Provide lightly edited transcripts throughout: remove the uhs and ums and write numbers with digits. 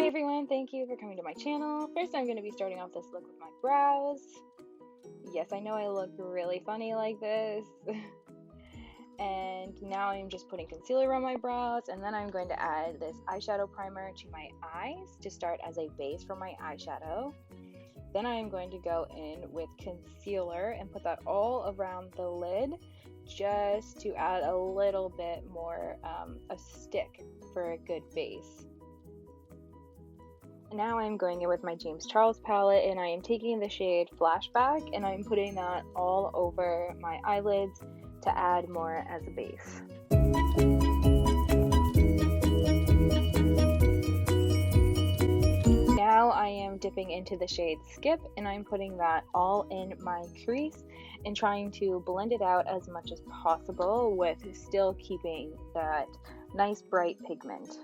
Hi everyone, thank you for coming to my channel. First I'm going to be starting off this look with my brows. Yes, I know I look really funny like this. And now I'm just putting concealer on my brows, and then I'm going to add this eyeshadow primer to my eyes to start as a base for my eyeshadow. Then I'm going to go in with concealer and put that all around the lid just to add a little bit more a stick for a good base. Now I'm going in with my James Charles palette, and I am taking the shade Flashback and I'm putting that all over my eyelids to add more as a base. Now I am dipping into the shade Skip and I'm putting that all in my crease and trying to blend it out as much as possible with still keeping that nice bright pigment.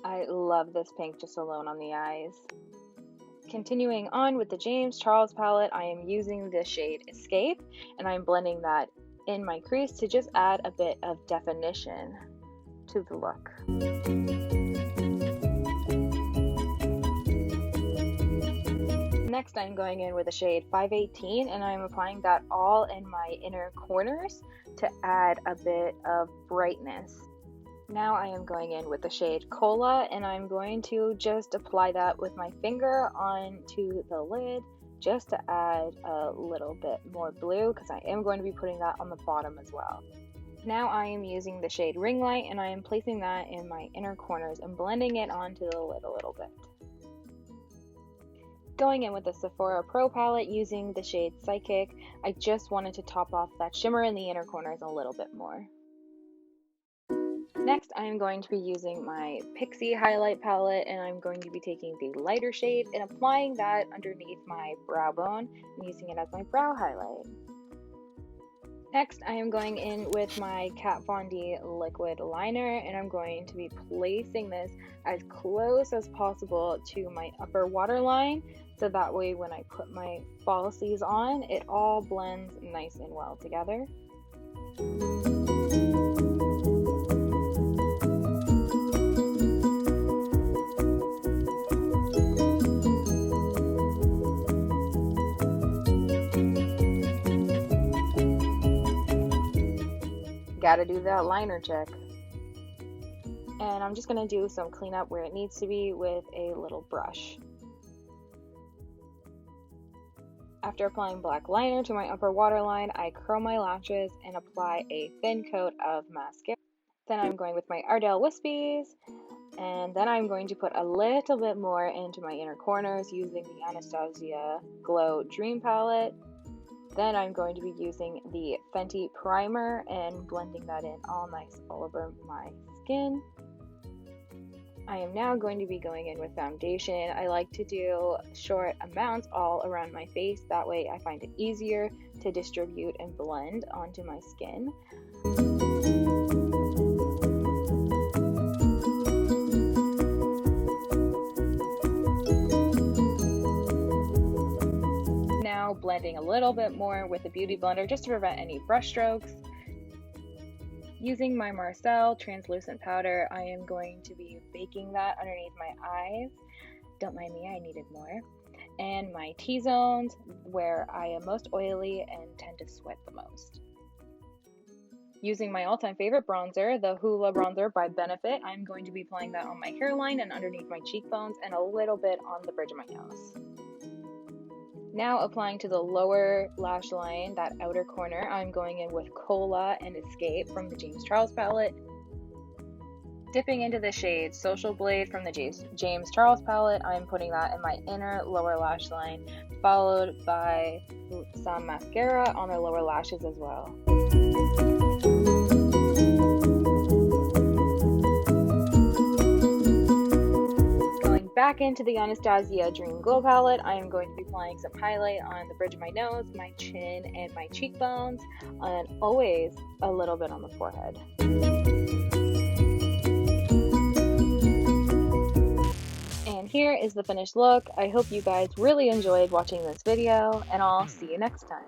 I love this pink just alone on the eyes. Continuing on with the James Charles palette, I am using the shade Escape and I'm blending that in my crease to just add a bit of definition to the look. Next I'm going in with the shade 518 and I'm applying that all in my inner corners to add a bit of brightness. Now I am going in with the shade Cola and I'm going to just apply that with my finger onto the lid just to add a little bit more blue because I am going to be putting that on the bottom as well. Now I am using the shade Ring Light and I am placing that in my inner corners and blending it onto the lid a little bit. Going in with the Sephora Pro palette using the shade Psychic, I just wanted to top off that shimmer in the inner corners a little bit more. Next, I am going to be using my Pixi highlight palette and I'm going to be taking the lighter shade and applying that underneath my brow bone and using it as my brow highlight. Next, I am going in with my Kat Von D liquid liner and I'm going to be placing this as close as possible to my upper waterline so that way when I put my falsies on, it all blends nice and well together. Gotta do that liner check. And I'm just gonna do some cleanup where it needs to be with a little brush. After applying black liner to my upper waterline, I curl my lashes and apply a thin coat of mascara. Then I'm going with my Ardell Wispies, and then I'm going to put a little bit more into my inner corners using the Anastasia Glow Dream palette. Then I'm going to be using the Fenty primer and blending that in all nice all over my skin. I am now going to be going in with foundation. I like to do short amounts all around my face. That way I find it easier to distribute and blend onto my skin. Blending a little bit more with a beauty blender just to prevent any brush strokes. Using my Marcel translucent powder, I am going to be baking that underneath my eyes. Don't mind me, I needed more. And my T-zones where I am most oily and tend to sweat the most. Using my all-time favorite bronzer, the Hoola bronzer by Benefit, I'm going to be applying that on my hairline and underneath my cheekbones and a little bit on the bridge of my nose. Now applying to the lower lash line, that outer corner, I'm going in with Cola and Escape from the James Charles palette. Dipping into the shade Social Blade from the James Charles palette, I'm putting that in my inner lower lash line, followed by some mascara on the lower lashes as well. Back into the Anastasia Dream Glow palette, I am going to be applying some highlight on the bridge of my nose, my chin, and my cheekbones, and always a little bit on the forehead. And here is the finished look. I hope you guys really enjoyed watching this video, and I'll see you next time.